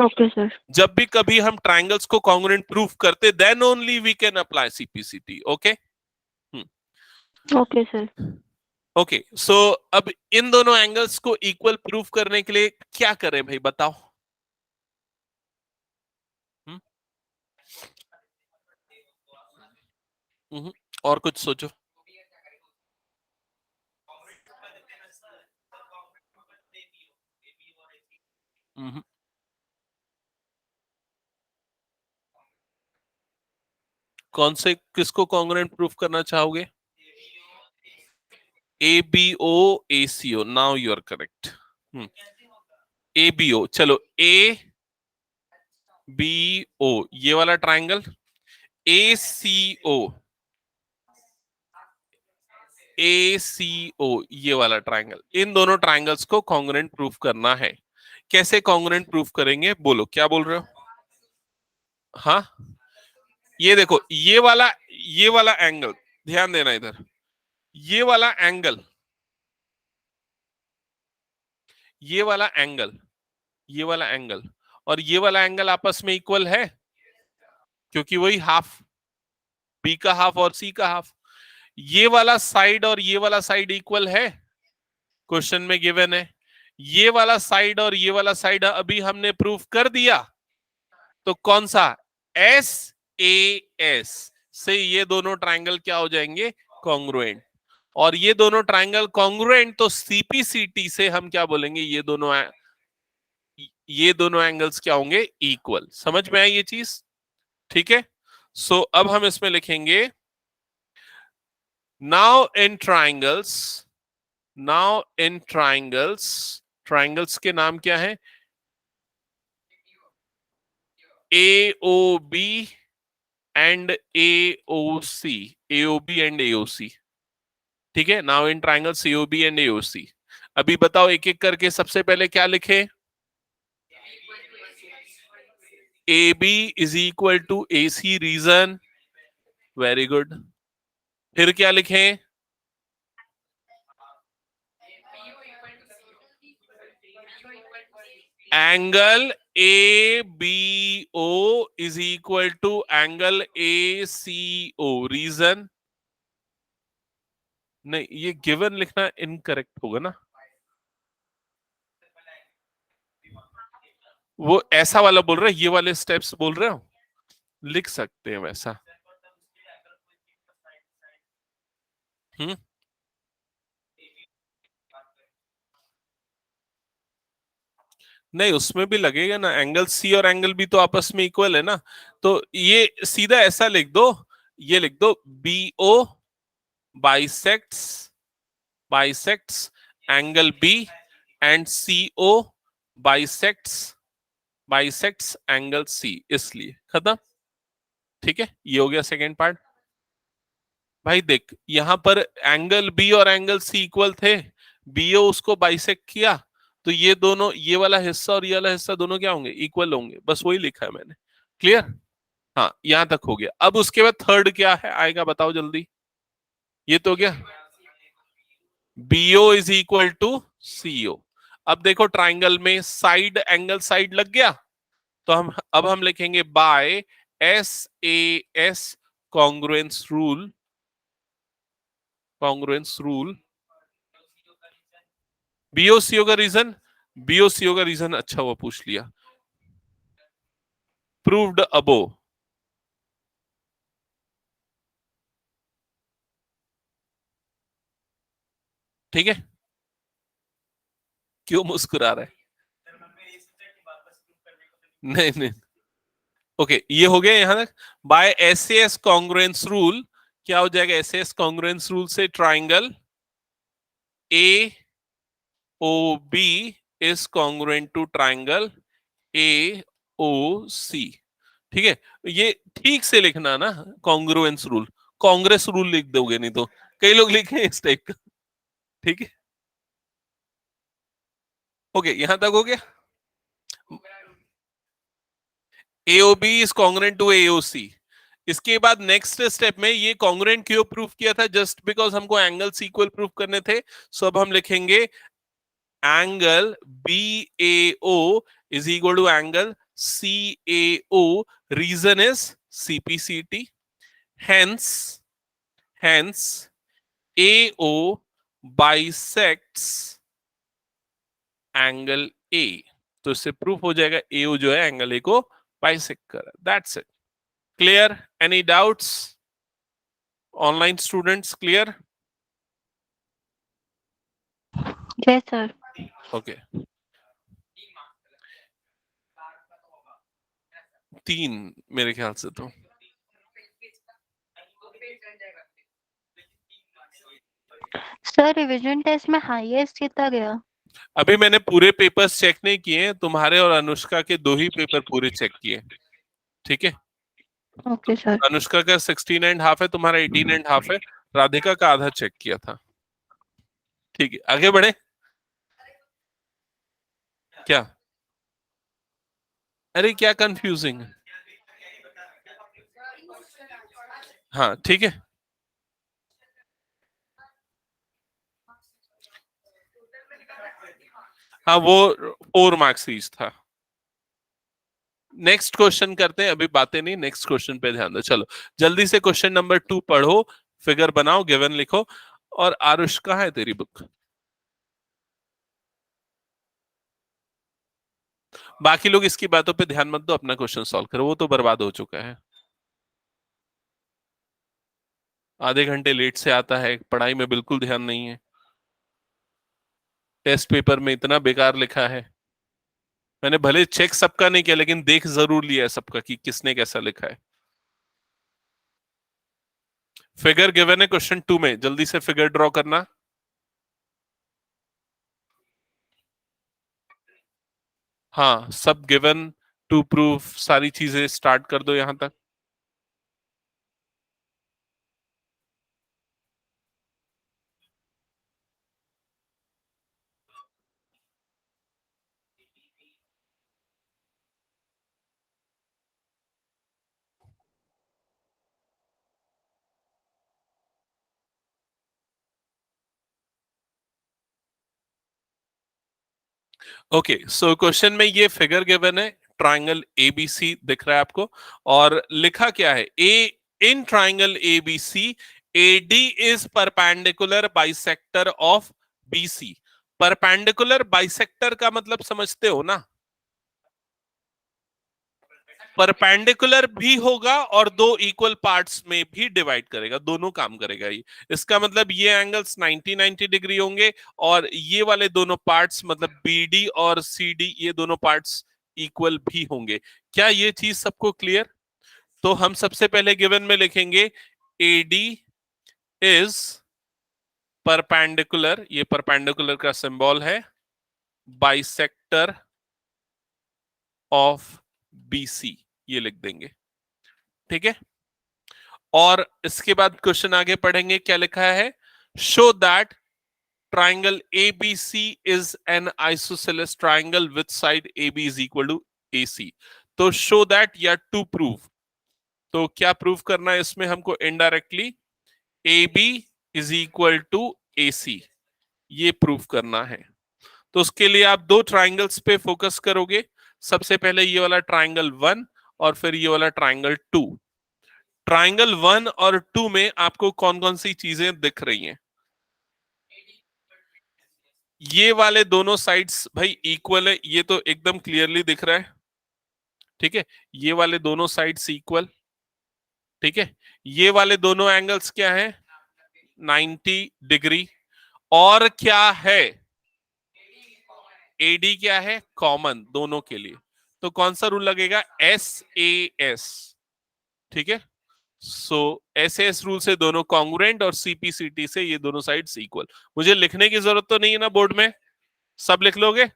Okay sir. जब भी कभी हम ट्राइंगल्स को कॉन्ग्रुएंट प्रूफ करते, then only we can apply CPCT. Okay okay sir. Okay. So अब इन दोनों एंगल्स को इक्वल प्रूफ करने के लिए क्या करें भाई, बताओ। हम्म हम्म, और कुछ सोचो। हम्म, कौन से, किसको कॉन्ग्रुएंट प्रूफ करना चाहोगे? ABO ACO, now you are correct. ABO, चलो ABO ये वाला ट्राइंगल, ACO, ACO ये वाला ट्रायंगल, इन दोनों ट्रायंगल्स को कॉन्ग्रुएंट प्रूफ करना है। कैसे कॉन्ग्रुएंट प्रूफ करेंगे? बोलो क्या बोल रहे हो? हाँ, ये देखो, ये वाला एंगल, ध्यान देना इधर, ये वाला एंगल, ये वाला एंगल, ये वाला एंगल और ये वाला एंगल आपस में इक्वल है, क्योंकि वही हाफ, बी का हाफ और सी का हाफ। ये वाला साइड और ये वाला साइड इक्वल है, क्वेश्चन में गिवन है। ये वाला साइड और ये वाला साइड अभी हमने प्रूफ कर दिया, तो कौन सा? एस ए एस से ये दोनों ट्रायंगल क्या हो जाएंगे? कॉन्ग्रुएंट। और ये दोनों ट्रायंगल कॉन्ग्रुएंट, तो सीपीसीटी से हम क्या बोलेंगे? ये दोनों एंगल्स क्या होंगे? इक्वल। समझ में आई ये चीज? ठीक है। सो अब हम इसमें लिखेंगे, now in triangles, now in triangles, triangles के नाम क्या है? AOB and AOC, AOB and AOC। ठीक है, now in triangles AOB and AOC। अभी बताओ एक एक करके, सबसे पहले क्या लिखे? AB is equal to AC, reason? Very good. फिर क्या लिखें? Angle ABO is equal to angle ACO, reason? नहीं, ये गिवन लिखना इनकरेक्ट होगा ना, वो ऐसा वाला बोल रहे, ये वाले स्टेप्स बोल रहे हो, लिख सकते हैं वैसा। हम्म, नहीं उसमें भी लगेगा ना, एंगल सी और एंगल बी तो आपस में इक्वल है ना, तो ये सीधा ऐसा लिख दो, ये लिख दो, BO bisects, bisects angle B and CO bisects, bisects angle C, इसलिए खत्म। ठीक है, ये हो गया सेकेंड पार्ट। भाई देख, यहां पर एंगल बी और एंगल सी इक्वल थे, BO उसको बाइसेक्ट किया, तो ये दोनों, ये वाला हिस्सा और ये वाला हिस्सा दोनों क्या होंगे? इक्वल होंगे, बस वही लिखा है मैंने। क्लियर? हाँ, यहां तक हो गया। अब उसके बाद थर्ड क्या है आएगा, बताओ जल्दी। ये तो हो गया, BO is equal to CO। अब देखो ट्राइंगल में साइड, एंगल साइड लग गया, तो हम लिखेंगे by SAS congruence rule, congruence rule. BOCO का रीजन, BOCO का रीजन अच्छा हुआ पूछ लिया, प्रूव्ड अबो। ठीक है, क्यों मुस्कुरा रहा है? नहीं नहीं, ओके, ये हो गया यहां तक। बाय SAS कॉन्ग्रुएंस रूल क्या हो जाएगा? SAS कॉन्ग्रुएंस रूल से triangle AOB is congruent to triangle AOC। ठीक है, ये ठीक से लिखना ना, कॉन्ग्रुएंस रूल, कांग्रेस रूल लिख दोगे नहीं तो, कई लोग लिखे इस टाइप का। ठीक है, ओके, यहां तक हो गया। AOB is congruent to AOC। इसके बाद नेक्स्ट स्टेप में ये कॉन्ग्रुएंट क्यों प्रूफ किया था? जस्ट बिकॉज हमको एंगल्स इक्वल प्रूफ करने थे। सो अब हम लिखेंगे angle BAO is equal to angle CAO, reason is CPCT, hence, hence AO bisects angle A। तो इससे प्रूफ हो जाएगा AO जो है एंगल A को बाइसेक्ट कर रहा है। That's it. Clear? Any doubts? Online students clear? Yes sir. Okay, 3 मेरे ख्याल से तो। सर रिवीजन टेस्ट में हाईएस्ट कितना गया? अभी मैंने पूरे पेपर्स चेक नहीं किए, तुम्हारे और अनुष्का के 2 ही पेपर पूरे चेक किए। ठीक है, ओके सर। अनुष्का का 16.5 है, तुम्हारा 18.5 है, राधिका का आधा चेक किया था। ठीक है, आगे बढ़े। क्या? अरे क्या कंफ्यूजिंग है? हाँ ठीक है। हाँ वो 4 मार्क्स सीरीज था। नेक्स्ट क्वेश्चन करते हैं, अभी बातें नहीं, नेक्स्ट क्वेश्चन पे ध्यान दो। चलो जल्दी से क्वेश्चन नंबर 2 पढ़ो, फिगर बनाओ, गिवन लिखो। और आरुष कहाँ है तेरी बुक? बाकी लोग इसकी बातों पे ध्यान मत दो, अपना क्वेश्चन सॉल्व करो, वो तो बर्बाद हो चुका है। आधे घंटे लेट से आता है, पढ़ाई में बिल्कुल ध्यान नहीं है, टेस्ट पेपर में इतना बेकार लिखा है। मैंने भले चेक सबका नहीं किया, लेकिन देख जरूर लिया है सबका कि किसने कैसा लिखा है। फिगर गिवन है क्वेश्चन 2 में, जल्दी से फिगर ड्रॉ करना। हाँ सब गिवन, टू प्रूफ, सारी चीजें स्टार्ट कर दो यहां तक। ओके सो क्वेश्चन में ये फिगर गिवन है, ट्राइंगल एबीसी दिख रहा है आपको, और लिखा क्या है? A in triangle ABC AD is perpendicular bisector of BC. Perpendicular bisector का मतलब समझते हो ना? परपेंडिकुलर भी होगा और दो इक्वल पार्ट्स में भी डिवाइड करेगा, दोनों काम करेगा ये। इसका मतलब ये एंगल्स 90-90 डिग्री होंगे, और ये वाले दोनों पार्ट्स मतलब बीडी और सीडी, ये दोनों पार्ट्स इक्वल भी होंगे। क्या ये चीज सबको क्लियर? तो हम सबसे पहले गिवन में लिखेंगे एडी इज परपेंडिकुलर, ये परपेंडिकुलर का सिंबल है, बाइसेक्टर ऑफ बीसी, ये लिख देंगे। ठीक है, और इसके बाद क्वेश्चन आगे पढ़ेंगे, क्या लिखा है? Show that triangle ABC is an isosceles triangle with side AB is equal to AC। तो शो दैट या टू प्रूव, तो क्या प्रूव करना है इसमें हमको? Indirectly AB is equal to AC, ये प्रूव करना है। तो उसके लिए आप दो ट्राइंगल्स पे फोकस करोगे, सबसे पहले ये वाला ट्राइंगल 1 और फिर ये वाला ट्राइंगल 2। ट्राइंगल 1 और 2 में आपको कौन कौन सी चीजें दिख रही हैं? ये वाले दोनों साइड्स भाई इक्वल है, ये तो एकदम क्लियरली दिख रहा है। ठीक है, ये वाले दोनों साइड्स इक्वल। ठीक है, ये वाले दोनों एंगल्स क्या है? 90 डिग्री। और क्या है? एडी क्या है? कॉमन दोनों के लिए। तो कौन सा रूल लगेगा? SAS। ठीक है, सो SAS रूल से दोनों कॉन्ग्रुएंट, और CPCT से ये दोनों साइड्स इक्वल। मुझे लिखने की जरूरत तो नहीं है ना बोर्ड में? सब लिख लोगे?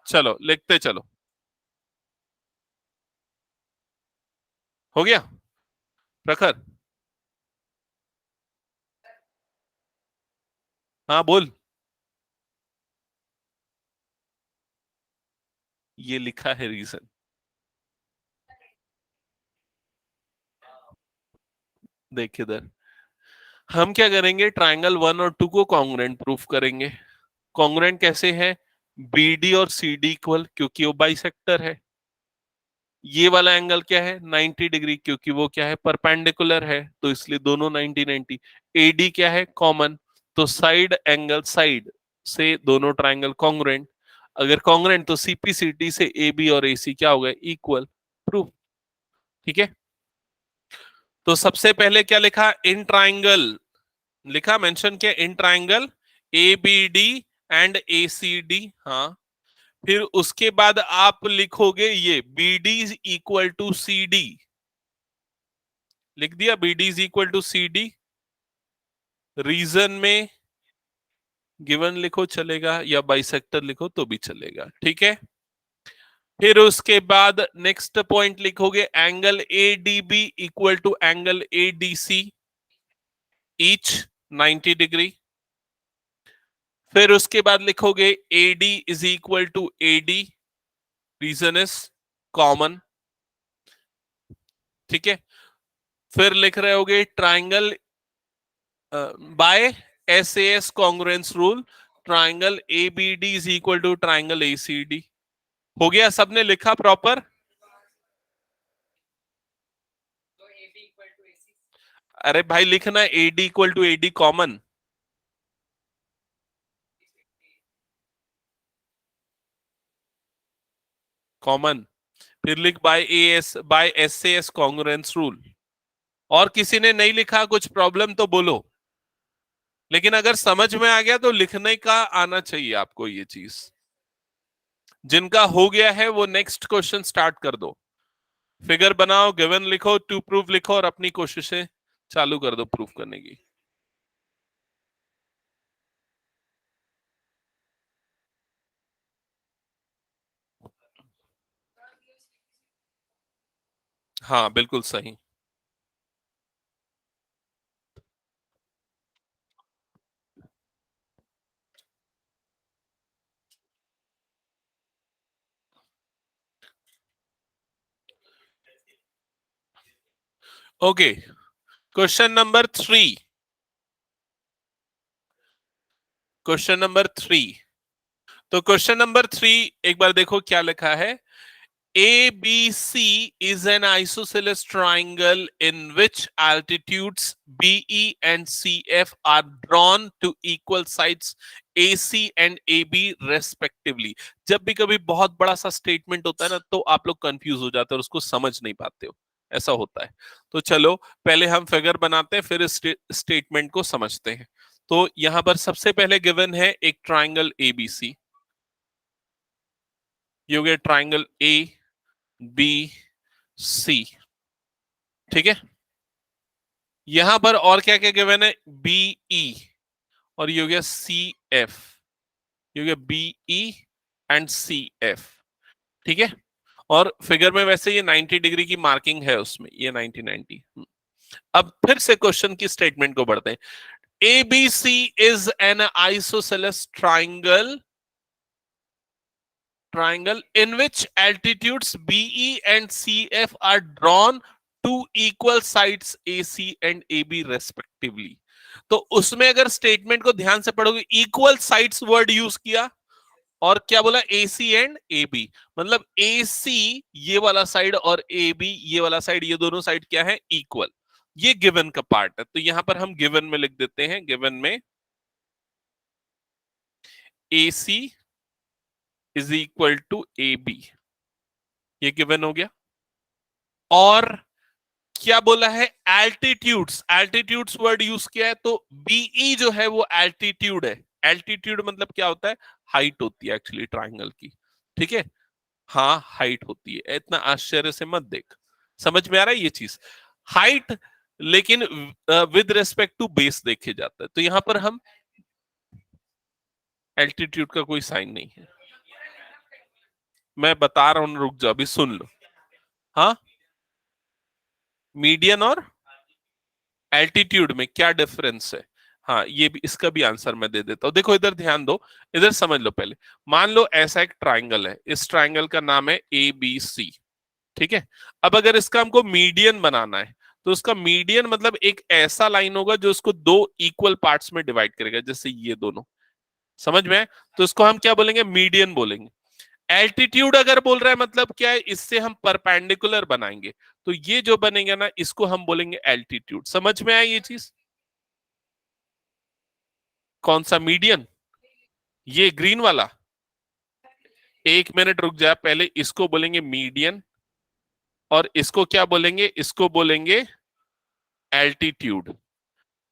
चलो लिखते चलो। हो गया प्रखर? हाँ बोल। ये लिखा है रीजन, देख इधर। हम क्या करेंगे? ट्राइंगल 1 और 2 को कॉन्ग्रुएंट प्रूफ करेंगे। कॉन्ग्रुएंट कैसे है? BD और CD इक्वल, क्योंकि वो बाइसेक्टर है। ये वाला एंगल क्या है? 90 डिग्री, क्योंकि वो क्या है? परपेंडिकुलर है, तो इसलिए दोनों 90-90। AD क्या है? कॉमन, तो साइड एंगल साइड से दोनों ट्राइंगल कॉन्ग्रुएंट। अगर कॉन्ग्रुएंट तो CPCT से AB और AC क्या हो गए? इक्वल। प्रूफ। ठीक है, तो सबसे पहले क्या लिखा? इन ट्राइंगल लिखा, मेंशन किया, in triangle ABD and ACD। हाँ, फिर उसके बाद आप लिखोगे ये BD is equal to CD। लिख दिया BD is equal to CD। Reason में गिवन लिखो चलेगा, या बाइसेक्टर लिखो तो भी चलेगा। ठीक है, फिर उसके बाद नेक्स्ट पॉइंट लिखोगे angle A D B equal to angle A D C, each 90 degree. फिर उसके बाद लिखोगे A D is equal to A D, reason is common, ठीक है। फिर लिख रहे होगे triangle by S A S congruence rule, triangle A B D is equal to triangle A C D. हो गया, सबने लिखा प्रॉपर? अरे भाई लिखना A D equal to A D common. Common. फिर लिख bye S A S congruence rule. और किसी ने नहीं लिखा, कुछ प्रॉब्लम तो बोलो। लेकिन अगर समझ में आ गया तो लिखने का आना चाहिए आपको ये चीज। जिनका हो गया है वो नेक्स्ट क्वेश्चन स्टार्ट कर दो। फिगर बनाओ, गिवन लिखो, टू प्रूव लिखो और अपनी कोशिशें चालू कर दो प्रूफ करने की। हाँ बिल्कुल सही। Okay, question number 3। Question number 3। तो क्वेश्चन नंबर 3 एक बार देखो क्या लिखा है। ABC is an isosceles triangle in which altitudes BE and CF are drawn to equal sides AC and AB respectively। जब भी कभी बहुत बड़ा सा स्टेटमेंट होता है ना तो आप लोग कंफ्यूज हो जाते हो और उसको समझ नहीं पाते हो, ऐसा होता है। तो चलो पहले हम फिगर बनाते हैं, फिर स्टेटमेंट को समझते हैं। तो यहां पर सबसे पहले गिवन है एक ट्राइंगल ABC। ये हो गया ट्राइंगल ए बी सी, ठीक है। यहां पर और क्या क्या गिवन है, बीई, और ये हो गया सी एफ, ये हो गया बीई एंड सी एफ, ठीक है। और फिगर में वैसे ये 90 डिग्री की मार्किंग है उसमें, ये 90 अब फिर से क्वेश्चन की स्टेटमेंट को बढ़ते हैं। ABC is an isosceles triangle in which altitudes BE and CF are drawn to equal sides AC and AB respectively। तो उसमें अगर स्टेटमेंट को ध्यान से पढ़ोगे, इक्वल साइड्स वर्ड यूज किया और क्या बोला, AC एंड AB, मतलब AC ये वाला साइड और AB ये वाला साइड, ये दोनों साइड क्या है, इक्वल। ये गिवन का पार्ट है, तो यहां पर हम गिवन में लिख देते हैं, गिवन में AC is equal to AB, ये गिवन हो गया। और क्या बोला है, एल्टीट्यूड्स, एल्टीट्यूड्स वर्ड यूज किया है, तो बीई जो है वो एल्टीट्यूड है। एल्टीट्यूड मतलब क्या होता है, हाइट होती है एक्चुअली ट्राइंगल की, ठीक है। हाँ हाइट होती है, इतना आश्चर्य से मत देख, समझ में आ रहा है ये चीज, हाइट। लेकिन विद रेस्पेक्ट टू बेस देखे जाता है, तो यहां पर हम एल्टीट्यूड का कोई साइन नहीं है। मैं बता रहा हूं, रुक जाओ अभी सुन लो। हाँ, मीडियन और एल्टीट्यूड में क्या डिफरेंस है। हाँ ये भी, इसका भी आंसर मैं दे देता हूं। देखो इधर ध्यान दो, इधर समझ लो पहले। मान लो ऐसा एक ट्राइंगल है, इस ट्राइंगल का नाम है ABC, ठीक है। अब अगर इसका हमको मीडियन बनाना है, तो उसका मीडियन मतलब एक ऐसा लाइन होगा जो उसको दो इक्वल पार्ट्स में डिवाइड करेगा, जैसे ये दोनों, समझ में है। तो इसको हम क्या बोलेंगे, मीडियन बोलेंगे। एल्टीट्यूड अगर बोल रहा है मतलब क्या है, इससे हम परपेंडिकुलर बनाएंगे, तो ये जो बनेगा ना इसको हम बोलेंगे एल्टीट्यूड। समझ में आया ये चीज, कौन सा मीडियन, ये ग्रीन वाला। एक मिनट रुक जा, पहले इसको बोलेंगे मीडियन और इसको क्या बोलेंगे, इसको बोलेंगे एल्टीट्यूड।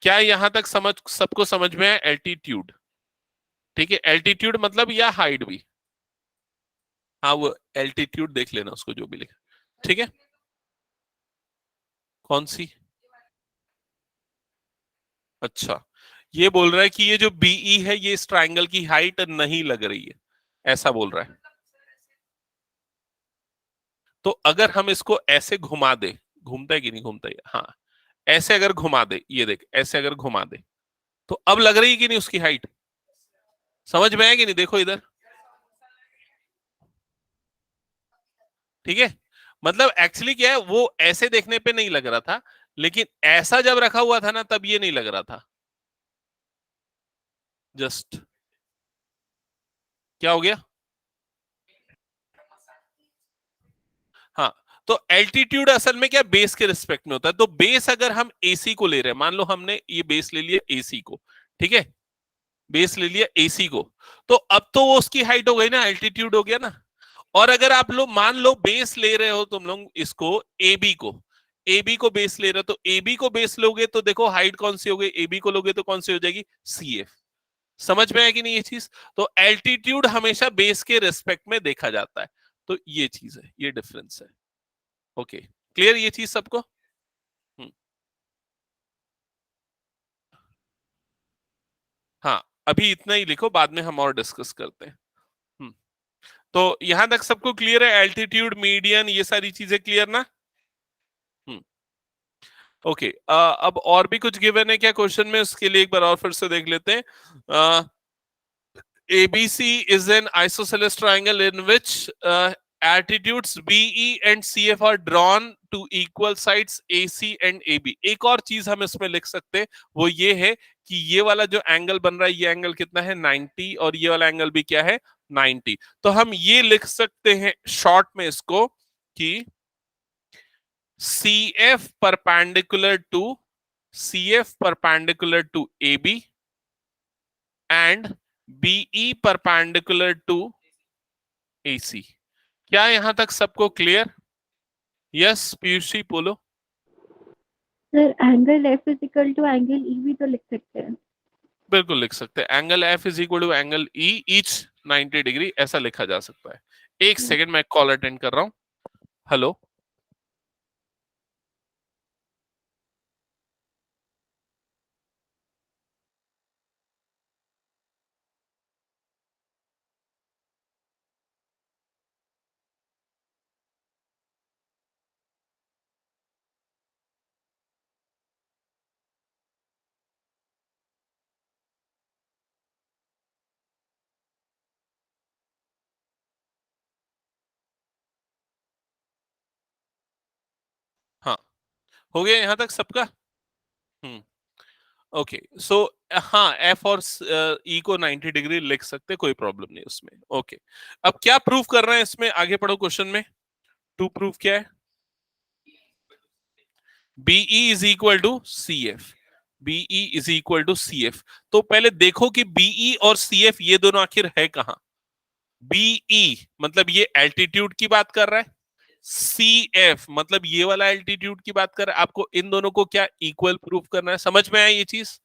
क्या यहां तक समझ, सबको समझ में है, एल्टीट्यूड, ठीक है। एल्टीट्यूड मतलब या हाइट भी, हाँ वो एल्टीट्यूड देख लेना उसको जो भी लिखा, ठीक है। कौन सी, अच्छा, ये बोल रहा है कि ये जो बीई है ये इस ट्राइंगल की हाइट नहीं लग रही है, ऐसा बोल रहा है। तो अगर हम इसको ऐसे घुमा दे, घूमता है कि नहीं घूमता है, हाँ, ऐसे अगर घुमा दे, ये देख ऐसे अगर घुमा दे, तो अब लग रही है कि नहीं उसकी हाइट? समझ में आया कि नहीं? देखो इधर, ठीक है। मतलब एक्चुअली क्या है, वो ऐसे देखने पे नहीं लग रहा था, लेकिन ऐसा जब रखा हुआ था ना तब ये नहीं लग रहा था। जस्ट क्या हो गया? हाँ, तो एल्टीट्यूड असल में क्या बेस के रिस्पेक्ट में होता है। तो बेस अगर हम एसी को ले रहे हैं, मान लो हमने ये बेस ले लिया एसी को, ठीक है, बेस ले लिया एसी को, तो अब तो वो उसकी हाइट हो गई ना, एल्टीट्यूड हो गया ना। और अगर आप लोग मान लो बेस ले रहे हो तुम लोग इसको, एबी को, एबी को बेस ले रहे हो, तो एबी को बेस लोगे तो देखो हाइट कौन सी हो गई, एबी को लोगे तो कौन सी हो जाएगी, सी एफ। समझ में आया कि नहीं ये चीज? तो एल्टीट्यूड हमेशा बेस के रेस्पेक्ट में देखा जाता है। तो ये चीज है, ये डिफरेंस है। ओके, क्लियर ये चीज सबको? हम्म, हाँ, अभी इतना ही लिखो, बाद में हम और डिस्कस करते हैं। हम्म, तो यहां तक सबको क्लियर है? एल्टीट्यूड, मीडियन, ये सारी चीजें क्लियर ना? हम्म, ओके। अब और भी कुछ गिवन है क्या क्वेश्चन में? उसके लिए एक बार और फिर से देख लेते हैं। ABC is an isosceles triangle in which attitudes BE and CF are drawn to equal sides AC and AB. एक और चीज हम इसमें लिख सकते हैं, वो ये है कि ये वाला जो एंगल बन रहा है, ये एंगल कितना है, 90, और ये वाला एंगल भी क्या है, 90। तो हम ये लिख सकते हैं शॉर्ट में इसको कि CF perpendicular to AB and BE perpendicular to AC। क्या यहां तक सबको क्लियर? यस, पीयूषी बोलो। Sir angle F is equal to angle E भी तो लिख सकते हैं। बिल्कुल लिख सकते हैं, angle F is equal to angle E each 90 degree, ऐसा लिखा जा सकता है। एक सेकंड, मैं कॉल अटेंड कर रहा हूं। हेलो। हाँ, हो गया यहां तक सबका? हम्म, ओके। सो हाँ, F और E को 90 डिग्री लिख सकते, कोई प्रॉब्लम नहीं उसमें। ओके, अब क्या प्रूफ कर रहे हैं इसमें, आगे पढ़ो क्वेश्चन में। टू प्रूफ क्या है? BE is equal to C F, BE is equal to C F. तो पहले देखो कि बीई और सी एफ ये दोनों आखिर है कहां। बीई मतलब ये एल्टीट्यूड की बात कर रहा है, सी एफ मतलब ये वाला एल्टीट्यूड की बात कर रहा है। आपको इन दोनों को क्या इक्वल प्रूफ करना है, समझ में आया ये चीज?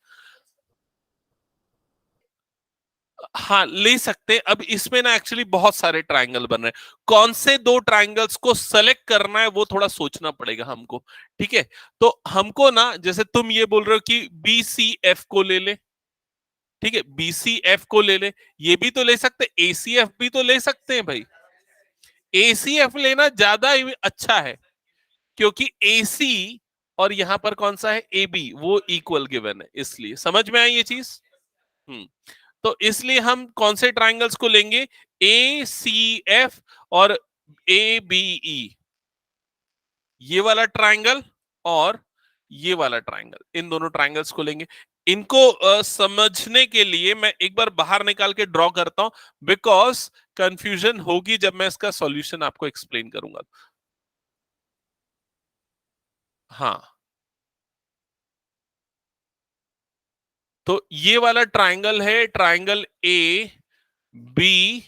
हाँ, ले सकते। अब इसमें ना एक्चुअली बहुत सारे ट्राइंगल बन रहे हैं, कौन से दो ट्राइंगल्स को सेलेक्ट करना है वो थोड़ा सोचना पड़ेगा हमको, ठीक है। तो हमको ना, जैसे तुम ये बोल रहे हो कि बी सी एफ को ले ले, ठीक है, बी सी एफ को ले ले, ये भी तो ले सकते, ए सी एफ भी तो ले सकते हैं भाई। ए सी एफ लेना ज्यादा अच्छा है, क्योंकि ए सी और यहां पर कौन सा है, ए बी, वो इक्वल गिवन है, इसलिए समझ में आई ये चीज। हम्म, तो इसलिए हम कौन से ट्राइंगल्स को लेंगे, ए सी एफ और ए बी ई, ये वाला ट्राइंगल और ये वाला ट्राइंगल, इन दोनों ट्राइंगल्स को लेंगे। इनको समझने के लिए मैं एक बार बाहर निकाल के ड्रॉ करता हूं, बिकॉज कंफ्यूजन होगी जब मैं इसका सॉल्यूशन आपको एक्सप्लेन करूंगा। हाँ, तो ये वाला ट्राइंगल है ट्राइंगल ए बी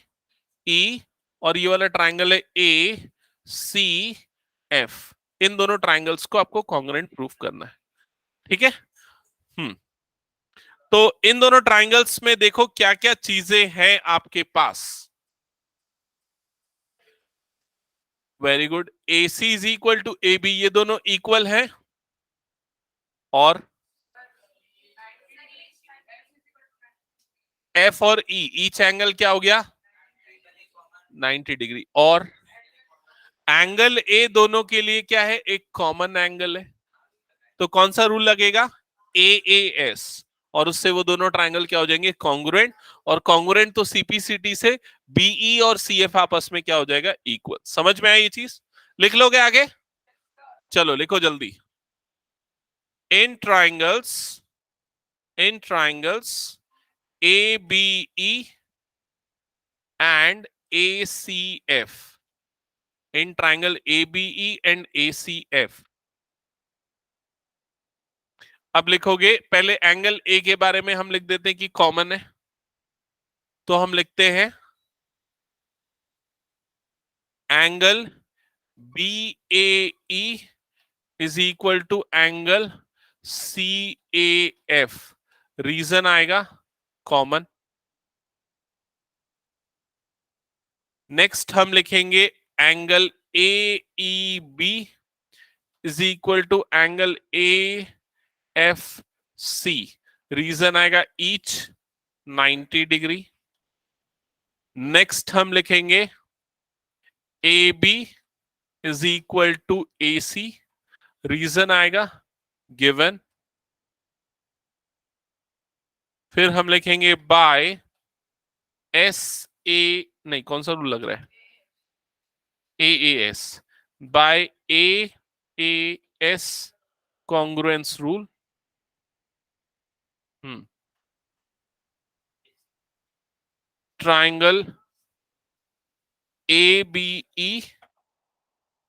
ई, और ये वाला ट्राइंगल है ए सी एफ। इन दोनों ट्राइंगल्स को आपको कॉन्ग्रुएंट प्रूफ करना है, ठीक है। हम्म, तो इन दोनों ट्राइंगल्स में देखो क्या क्या चीजें हैं आपके पास। Very good, A C is equal to A B, ये दोनों इक्वल है। और एफ और ई, ईच एंगल क्या हो गया, 90 डिग्री। और एंगल ए दोनों के लिए क्या है, एक कॉमन एंगल है, तो कौन सा रूल लगेगा, ए ए एस, और उससे वो दोनों ट्रायंगल क्या हो जाएंगे, कॉन्ग्रुएंट, और कॉन्ग्रुएंट तो सीपीसीटी से बीई और सीएफ आपस में क्या हो जाएगा, इक्वल। समझ में आया ये चीज, लिख लोगे आगे, चलो लिखो जल्दी। इन triangles ABE and ACF, in triangle ABE and ACF, अब लिखोगे, पहले एंगल ए के बारे में हम लिख देते हैं कि कॉमन है, तो हम लिखते हैं angle BAE is equal to angle CAF, reason आएगा कॉमन। नेक्स्ट हम लिखेंगे angle AEB is equal to angle AFC, reason आएगा ईच 90 डिग्री। नेक्स्ट हम लिखेंगे AB is equal to AC, reason आएगा गिवन। फिर हम लिखेंगे बाय SA, नहीं कौन सा रूल लग रहा है, AAS, by AAS congruence rule. Triangle ABE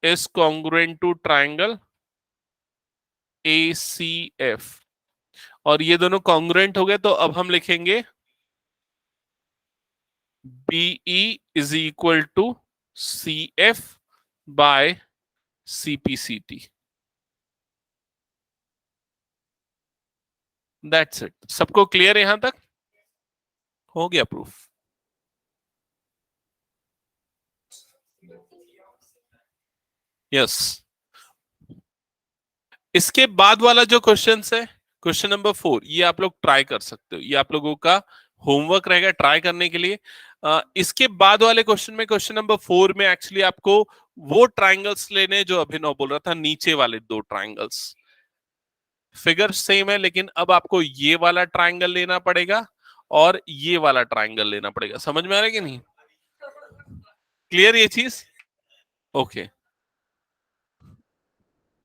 is congruent to triangle ACF, और ये दोनों कॉन्ग्रुएंट हो गए, तो अब हम लिखेंगे BE is equal to CF by CPCT। That's it. सबको क्लियर है यहां तक, हो गया प्रूफ। यस, इसके बाद वाला जो क्वेश्चन है, क्वेश्चन नंबर 4, ये आप लोग ट्राई कर सकते हो, ये आप लोगों का होमवर्क रहेगा ट्राई करने के लिए। इसके बाद वाले क्वेश्चन में, क्वेश्चन नंबर 4 में एक्चुअली आपको वो ट्राइंगल्स लेने जो अभिनव बोल रहा था, नीचे वाले दो ट्राइंगल्स, फिगर सेम है, लेकिन अब आपको ये वाला ट्राइंगल लेना पड़ेगा और ये वाला ट्राइंगल लेना पड़ेगा। समझ में आ रहा है कि नहीं, क्लियर ये चीज, ओके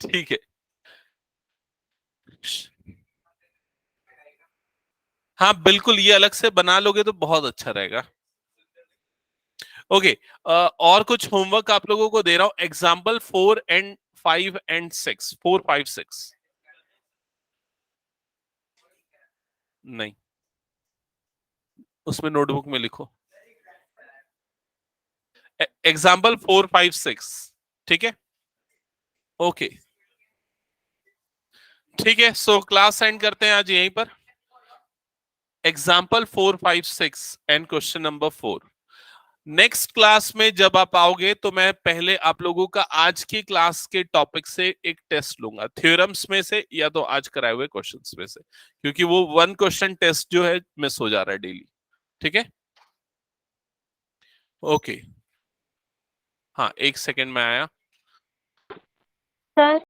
ठीक है। हाँ बिल्कुल, ये अलग से बना लोगे तो बहुत अच्छा रहेगा। ओके, और कुछ होमवर्क आप लोगों को दे रहा हूं, एग्जाम्पल 4 and 5 and 6, 4 5 6, नहीं उसमें नोटबुक में लिखो एग्जाम्पल 4 5 6, ठीक है, ओके ठीक है। सो क्लास एंड करते हैं आज यहीं पर। Example 4 5 6 and question number 4। Next class में जब आप आओगे तो मैं पहले आप लोगों का आज की क्लास के टॉपिक से एक टेस्ट लूंगा, थ्योरम्स में से या तो आज कराए हुए क्वेश्चंस में से, क्योंकि वो 1 क्वेश्चन टेस्ट जो है मिस हो जा रहा है डेली, ठीक है, ओके। हाँ एक सेकेंड में आया सर